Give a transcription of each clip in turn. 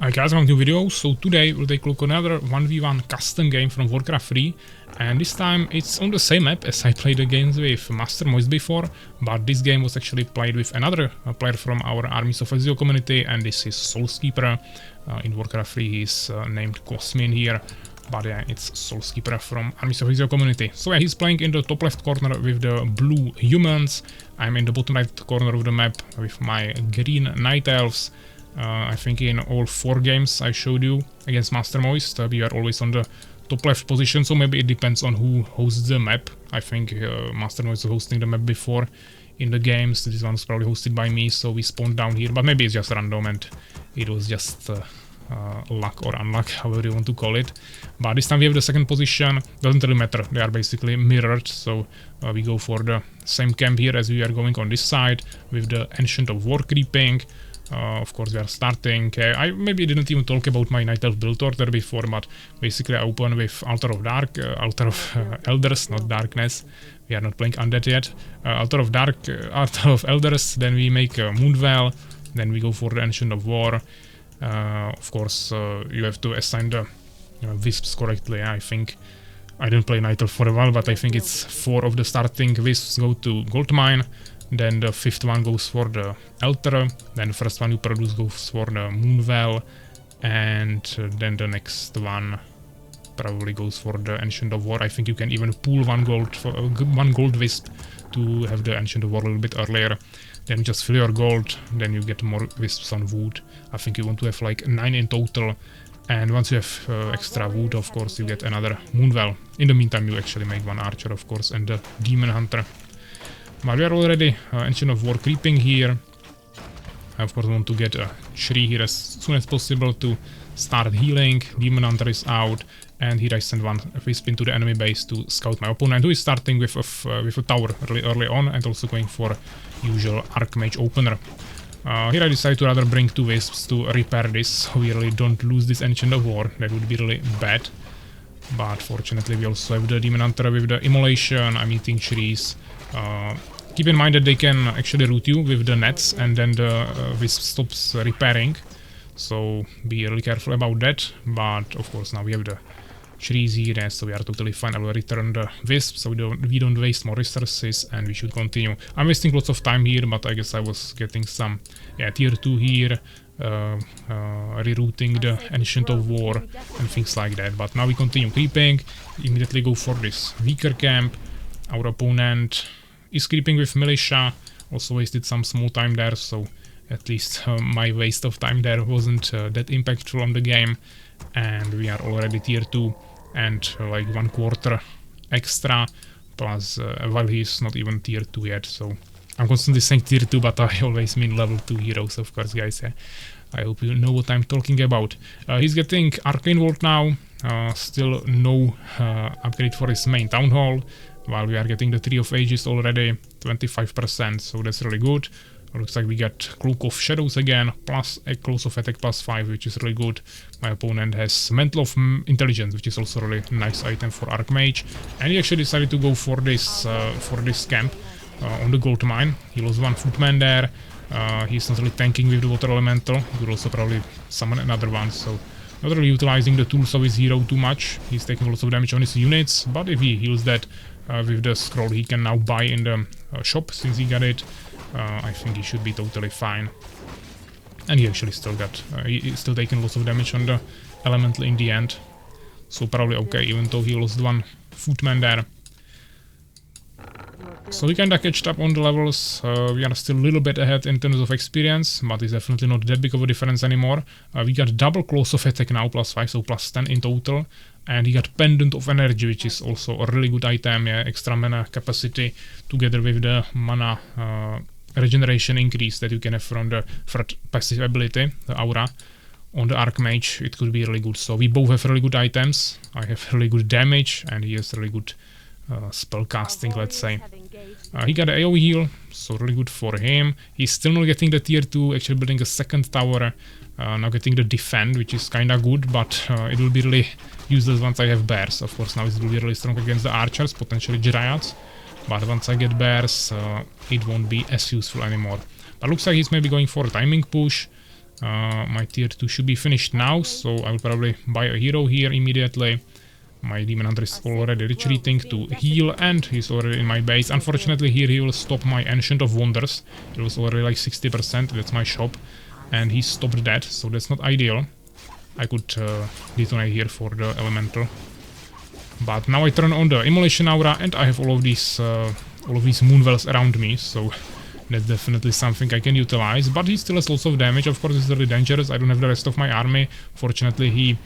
Hi guys, welcome to the video. So today we'll take a look at another 1v1 custom game from Warcraft 3, and this time it's on the same map as I played the games with Master Moist before, but this game was actually played with another player from our Armies of Ezio community, and this is Soulskeeper. In Warcraft 3 he's named Cosmin here, but yeah, it's Soulskeeper from Armies of Ezio community. So yeah, he's playing in the top left corner with the blue humans. I'm in the bottom right corner of the map with my green night elves. I think in all 4 games I showed you against Master Moist, we are always on the top left position, so maybe it depends on who hosts the map. I think Master Moist was hosting the map before in the games. This one's probably hosted by me, so we spawned down here, but maybe it's just random and it was just luck or unluck, however you want to call it. But this time we have the second position. Doesn't really matter, they are basically mirrored, so we go for the same camp here as we are going on this side with the Ancient of War creeping. Of course we are starting, I maybe didn't even talk about my Night Elf build order before, but basically I open with Altar of Dark, Altar of Elders, not Darkness. We are not playing Undead yet. Altar of Dark, Altar of Elders, then we make Moonveil, then we go for the Ancient of War. Of course you have to assign the Wisps correctly. I think I didn't play Night Elf for a while, but I think it's 4 of the starting Wisps go to Goldmine. Then the 5th one goes for the Altar, then the first one you produce goes for the Moonveil, and then the next one probably goes for the Ancient of War. I think you can even pool 1 gold for 1 gold wisp to have the Ancient of War a little bit earlier. Then just fill your gold, then you get more wisps on wood. I think you want to have like 9 in total, and once you have extra wood, of course, you get another Moonveil. In the meantime, you actually make 1 archer, of course, and the Demon Hunter. But we are already Ancient of War creeping here. I of course want to get a tree here as soon as possible to start healing. Demon Hunter is out, and here I send 1 wisp into the enemy base to scout my opponent, who is starting with a tower really early on and also going for usual Archmage opener. Here I decided to rather bring 2 wisps to repair this, so we really don't lose this Ancient of War. That would be really bad. But fortunately we also have the Demon Hunter with the Immolation. I'm eating trees. Keep in mind that they can actually root you with the nets, and then the wisp stops repairing, so be really careful about that. But of course now we have the trees here, so we are totally fine. I will return the wisp so we don't waste more resources, and we should continue. I'm wasting lots of time here, but I guess I was getting some tier 2 here, rerouting the Ancient of War and things like that. But now we continue creeping, immediately go for this weaker camp. Our opponent is creeping with militia, also wasted some small time there, so at least my waste of time there wasn't that impactful on the game. And we are already tier 2 and like 1/4 extra, plus while he's not even tier 2 yet, so I'm constantly saying tier 2, but I always mean level 2 heroes, of course, guys. I hope you know what I'm talking about. He's getting Arcane Vault now, still no upgrade for his main Town Hall, while we are getting the Tree of Ages already, 25%, so that's really good. Looks like we got Cloak of Shadows again, plus a Close of Attack plus 5, which is really good. My opponent has Mantle of Intelligence, which is also a really nice item for Archmage. And he actually decided to go for this camp on the gold mine. He lost 1 footman there. He's not really tanking with the Water Elemental. He could also probably summon another one, so not really utilizing the tools of his hero too much. He's taking lots of damage on his units, but if he heals that with the scroll he can now buy in the shop, since he got it, I think he should be totally fine. And he actually still got, he's still taking lots of damage on the elemental in the end, so probably okay, even though he lost 1 footman there. So we kinda catched up on the levels. We are still a little bit ahead in terms of experience, but it's definitely not that big of a difference anymore. We got double Close of Attack now, plus 5, so plus 10 in total. And he got Pendant of Energy, which is also a really good item, extra mana capacity, together with the mana regeneration increase that you can have from the third passive ability, the Aura. On the Archmage, it could be really good. So we both have really good items. I have really good damage, and he has really good spell casting, let's say. He got an AoE heal, so really good for him. He's still not getting the tier 2, actually building a second tower. Now getting the defend, which is kinda good, but it will be really useless once I have bears. Of course now it will be really strong against the archers, potentially dryads. But once I get bears, it won't be as useful anymore. But looks like he's maybe going for a timing push. My tier 2 should be finished now, so I will probably buy a hero here immediately. My Demon Hunter is already retreating to heal, and he's already in my base. Unfortunately, here he will stop my Ancient of Wonders. It was already like 60%, that's my shop, and he stopped that, so that's not ideal. I could detonate here for the Elemental. But now I turn on the Immolation Aura, and I have all of these Moonwells around me, so that's definitely something I can utilize. But he still has lots of damage, of course it's really dangerous. I don't have the rest of my army. Fortunately, he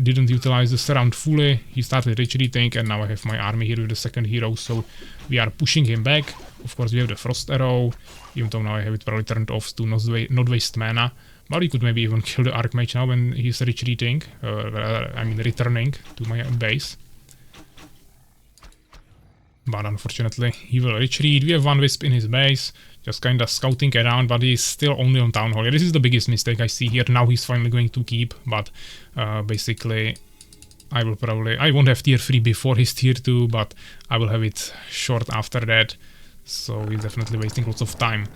didn't utilize the surround fully. He started retreating, and now I have my army here with the second hero, so we are pushing him back. Of course we have the Frost Arrow, even though now I have it probably turned off to not waste mana. But we could maybe even kill the Archmage now when he's retreating, I mean returning to my base. But unfortunately he will retreat. We have one Wisp in his base, just kinda scouting around, but he's still only on Town Hall. This is the biggest mistake I see here. Now he's finally going to keep, but basically I won't have tier 3 before his tier 2, but I will have it short after that, so he's definitely wasting lots of time.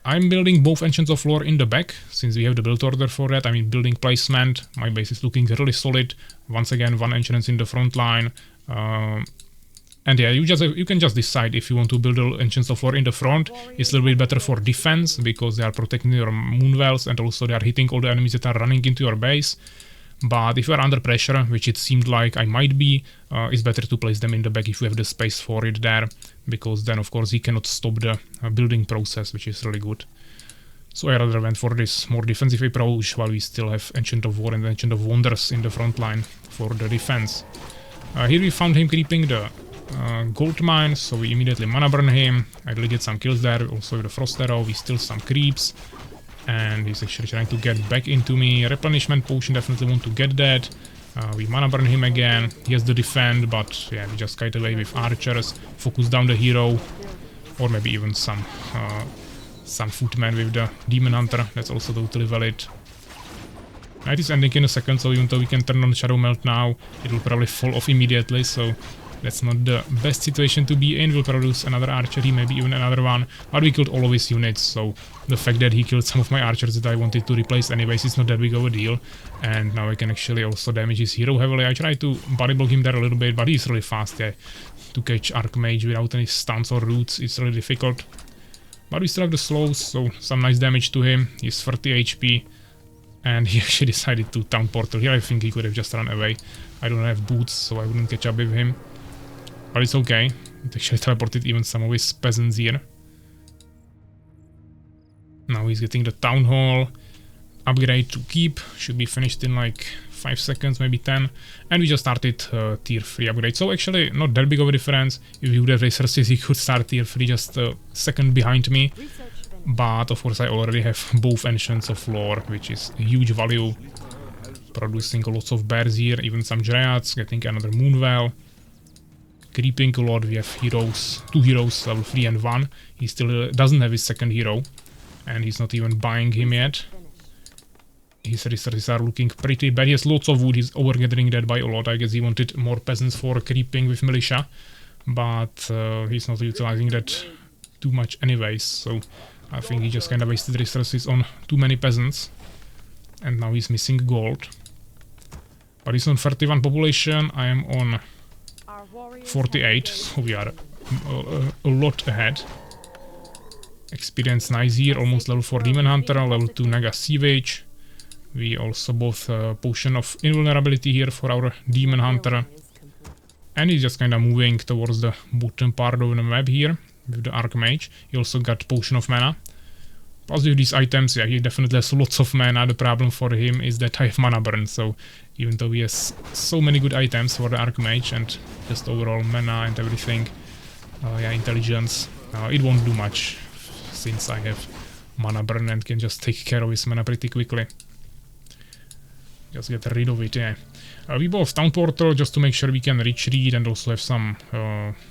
I'm building both Ancients of Lore in the back, since we have the build order for that. I mean building placement, my base is looking really solid. Once again, one Ancient in the front line. And yeah, you can just decide if you want to build the Ancients of Lore in the front. It's a little bit better for defense, because they are protecting your Moonwells, and also they are hitting all the enemies that are running into your base. But if you are under pressure, which it seemed like I might be, it's better to place them in the back if you have the space for it there, because then of course he cannot stop the building process, which is really good. So I rather went for this more defensive approach, while we still have Ancient of War and Ancient of Wonders in the front line for the defense. Here we found him creeping the gold mine, so we immediately mana burn him. I really get some kills there, also with the Frost Arrow. We still some creeps, and he's actually trying to get back into me. Replenishment potion, definitely want to get that. We mana burn him again. He has the defend, but yeah, we just kite away with archers, focus down the hero, or maybe even some footmen with the Demon Hunter. That's also totally valid. Night is ending in a second, so even though we can turn on Shadow Melt now, it will probably fall off immediately, so that's not the best situation to be in. We'll probably lose another archery, maybe even another one, but we killed all of his units, so the fact that he killed some of my archers that I wanted to replace anyways is not that big of a deal. And now I can actually also damage his hero heavily. I tried to body block him there a little bit, but he's really fast, yeah. To catch Archmage without any stuns or roots, it's really difficult. But we still have the slows, so some nice damage to him. He's 30 HP. And he actually decided to Town Portal here. I think he could have just run away. I don't have boots, so I wouldn't catch up with him. But it's okay. It actually teleported even some of his peasants here. Now he's getting the Town Hall. Upgrade to keep. Should be finished in like 5 seconds, maybe 10. And we just started tier 3 upgrade. So actually not that big of a difference. If he would have resources, he could start tier 3 just a second behind me. But of course I already have both Ancients of Lore, which is a huge value. Producing lots of bears here, even some Dryads, getting another Moonwell. Creeping a lot, we have heroes, 2 heroes, level 3 and 1. He still doesn't have his second hero, and he's not even buying him yet. His resources are looking pretty bad. He has lots of wood, he's overgathering that by a lot. I guess he wanted more peasants for creeping with militia, but he's not utilizing that too much anyways, so I think he just kinda wasted resources on too many peasants. And now he's missing gold. But he's on 31 population, I am on 48, so we are a lot ahead. Experience nice here, almost level 4 Demon Hunter, level 2 Naga Savage. We also both Potion of Invulnerability here for our Demon Hunter. And he's just kinda moving towards the bottom part of the map here with the Archmage. He also got Potion of Mana. Plus with these items, yeah, he definitely has lots of mana. The problem for him is that I have mana burn, so even though he has so many good items for the Archmage and just overall mana and everything, yeah, intelligence, it won't do much since I have mana burn and can just take care of his mana pretty quickly. Just get rid of it, yeah. We both Town Portal just to make sure we can retreat and also have some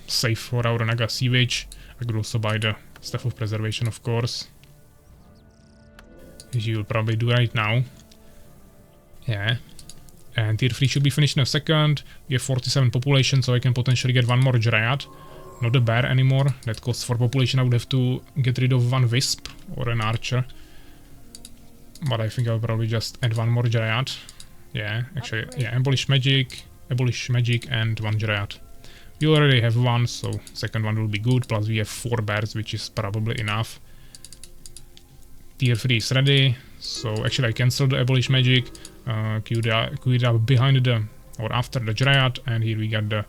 safe for our Naga Savage. I could also buy the Staff of Preservation, of course. Which you will probably do right now. Yeah. And tier 3 should be finished in a second. We have 47 population, so I can potentially get one more Dryad. Not a bear anymore. That costs for population. I would have to get rid of one Wisp or an Archer. but I think I'll probably just add one more Dryad. Yeah, actually, yeah, Abolish Magic, and one Dryad. We already have one, so second one will be good, plus we have 4 bears, which is probably enough. Tier 3 is ready, so actually I cancelled the Abolish Magic, queued up behind the, or after the Dryad, and here we got the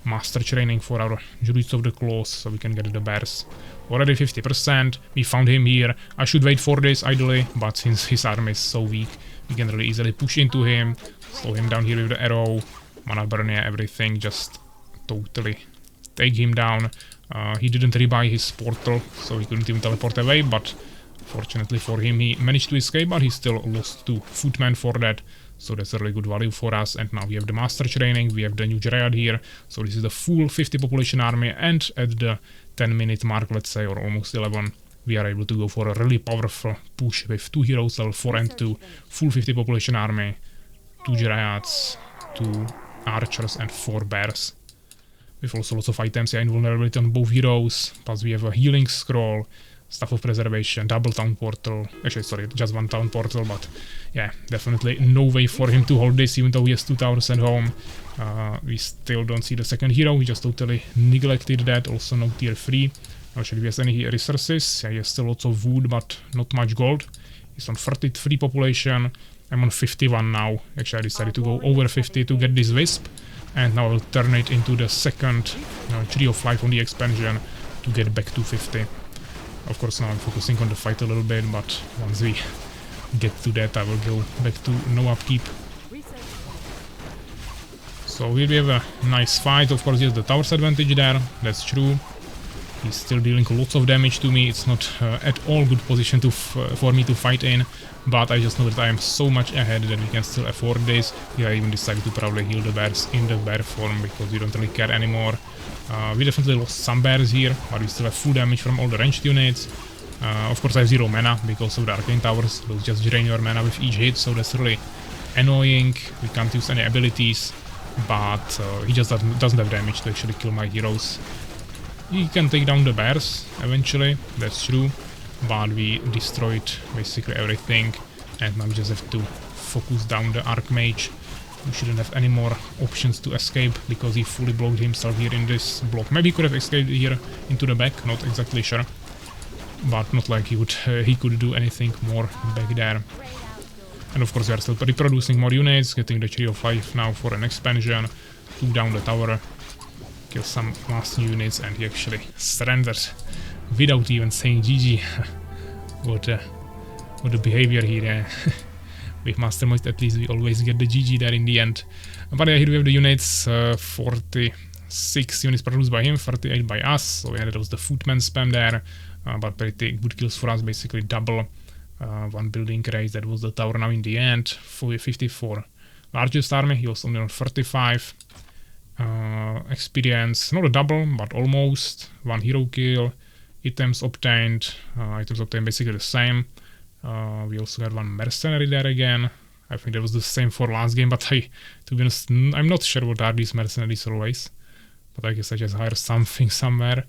Master Training for our Druids of the Claws, so we can get the bears. Already 50%, we found him here. I should wait 4 days ideally, but since his army is so weak, we can really easily push into him, slow him down here with the arrow, mana burn, yeah, everything, just totally take him down. He didn't rebuy his portal, so he couldn't even teleport away, but fortunately for him he managed to escape, but he still lost 2 footmen for that, so that's a really good value for us. And now we have the Master Training, we have the new Dryad here, so this is the full 50 population army, and at the 10-minute mark, let's say, or almost 11, we are able to go for a really powerful push with 2 heroes, level 4 and 2, full 50 population army, 2 Dryads, 2 archers and 4 bears. With also lots of items, yeah, invulnerability on both heroes, plus we have a healing scroll, Staff of Preservation, double town portal, actually sorry, just 1 town portal, but yeah, definitely no way for him to hold this, even though he has 2 towers at home. We still don't see the second hero, we just totally neglected that, also no tier 3. Actually, if he has any resources, yeah, he has still lots of wood, but not much gold. He's on 33 population, I'm on 51 now. Actually, I decided to go over 50 to get this Wisp, and now I will turn it into the second Tree of Life on the expansion to get back to 50. Of course, now I'm focusing on the fight a little bit, but once we get to that, I will go back to no upkeep. So here we have a nice fight. Of course, he has the towers advantage there, that's true. He's still dealing lots of damage to me. It's not at all good position to for me to fight in, but I just know that I am so much ahead that we can still afford this. Here I even decided to probably heal the bears in the bear form, because we don't really care anymore. We definitely lost some bears here, but we still have full damage from all the ranged units. Of course I have 0 mana because of the arcane towers, those just drain your mana with each hit, so that's really annoying. We can't use any abilities, but he just doesn't have damage to actually kill my heroes. He can take down the bears eventually, that's true, but we destroyed basically everything, and now we just have to focus down the Archmage. We shouldn't have any more options to escape, because he fully blocked himself here in this block. Maybe he could have escaped here into the back, not exactly sure, but not like he could do anything more back there. And of course we are still reproducing more units, getting the Tree of Life now for an expansion, took down the tower, kill some last units, and he actually surrendered without even saying GG. What a behavior here. With Master Moist at least we always get the GG there in the end. But yeah, here we have the units, 46 units produced by him, 38 by us, so yeah, that was the footman spam there, but pretty good kills for us, basically double. 1 building raise, that was the tower now in the end, 54. Largest army, he was only on 35. Experience, not a double, but almost. 1 hero kill, items obtained basically the same. We also got 1 mercenary there again. I think that was the same for last game, but to be honest, I'm not sure what are these mercenaries always. But I guess I just hired something somewhere.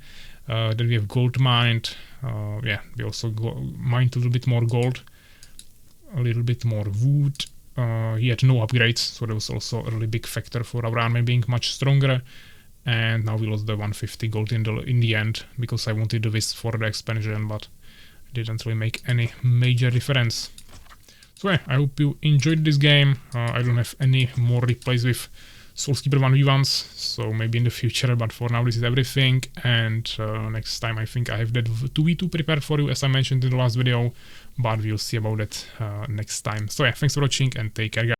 Then we have gold mined. Yeah, we also mined a little bit more gold, a little bit more wood. He had no upgrades, so that was also a really big factor for our army being much stronger. And now we lost the 150 gold in the end, because I wanted the Wisp for the expansion, but it didn't really make any major difference. So yeah, I hope you enjoyed this game. I don't have any more replays with Soulskeeper 1v1s, so maybe in the future, but for now this is everything, and next time I think I have that 2v2 prepared for you, as I mentioned in the last video, but we'll see about that next time. So yeah, thanks for watching and take care, guys.